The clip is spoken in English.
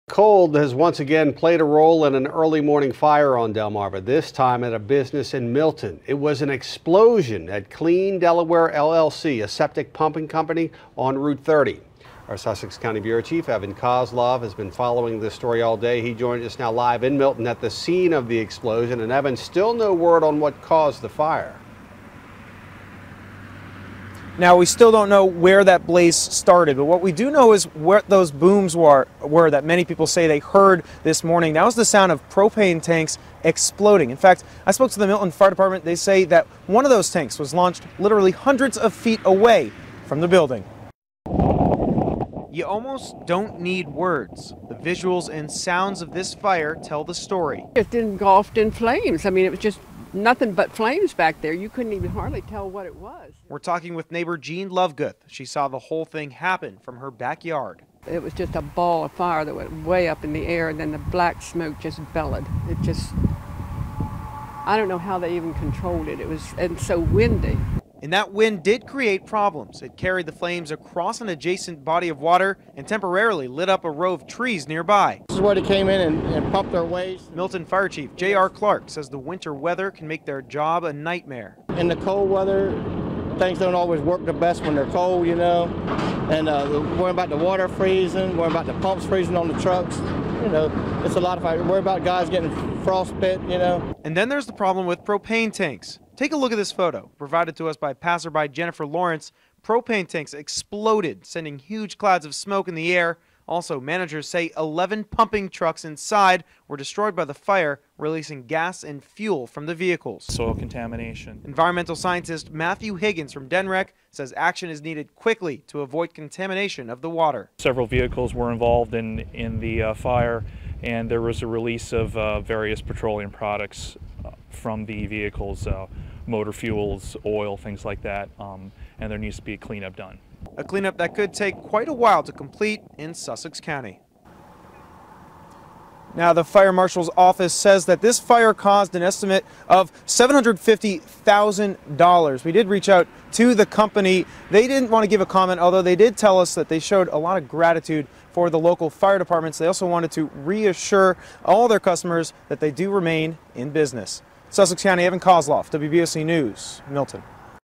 Cold has once again played a role in an early morning fire on Delmarva, this time at a business in Milton. It was an explosion at Clean Delaware LLC, a septic pumping company on Route 30. Our Sussex County Bureau Chief, Evan Kozlov, has been following this story all day. He joins us now live in Milton at the scene of the explosion. And Evan, still no word on what caused the fire. Now, we still don't know where that blaze started, but what we do know is where those booms were that many people say they heard this morning. That was the sound of propane tanks exploding. In fact, I spoke to the Milton Fire Department. They say that one of those tanks was launched literally hundreds of feet away from the building. You almost don't need words. The visuals and sounds of this fire tell the story. It engulfed in flames. I mean, it was just nothing but flames back there. You couldn't even hardly tell what it was. We're talking with neighbor Jean Lovegood. She saw the whole thing happen from her backyard. It was just a ball of fire that went way up in the air, and then the black smoke just bellowed. It just, I don't know how they even controlled it. It was and so windy. And that wind did create problems. It carried the flames across an adjacent body of water and temporarily lit up a row of trees nearby. This is where they came in and pumped their waste. Milton Fire Chief J.R. Clark says the winter weather can make their job a nightmare. In the cold weather, things don't always work the best when they're cold, you know. And worrying about the water freezing, worrying about the pumps freezing on the trucks. You know, it's a lot of fire. Worry about guys getting frostbite, you know. And then there's the problem with propane tanks. Take a look at this photo, provided to us by passerby Jennifer Lawrence. Propane tanks exploded, sending huge clouds of smoke in the air. Also, managers say 11 pumping trucks inside were destroyed by the fire, releasing gas and fuel from the vehicles. Soil contamination. Environmental scientist Matthew Higgins from DENREC says action is needed quickly to avoid contamination of the water. Several vehicles were involved in the fire, and there was a release of various petroleum products from the vehicles, motor fuels, oil, things like that, and there needs to be a cleanup done. A cleanup that could take quite a while to complete in Sussex County. Now, the fire marshal's office says that this fire caused an estimate of $750,000. We did reach out to the company. They didn't want to give a comment, although they did tell us that they showed a lot of gratitude for the local fire departments. They also wanted to reassure all their customers that they do remain in business. Sussex County, Evan Kozlov, WBOC News, Milton.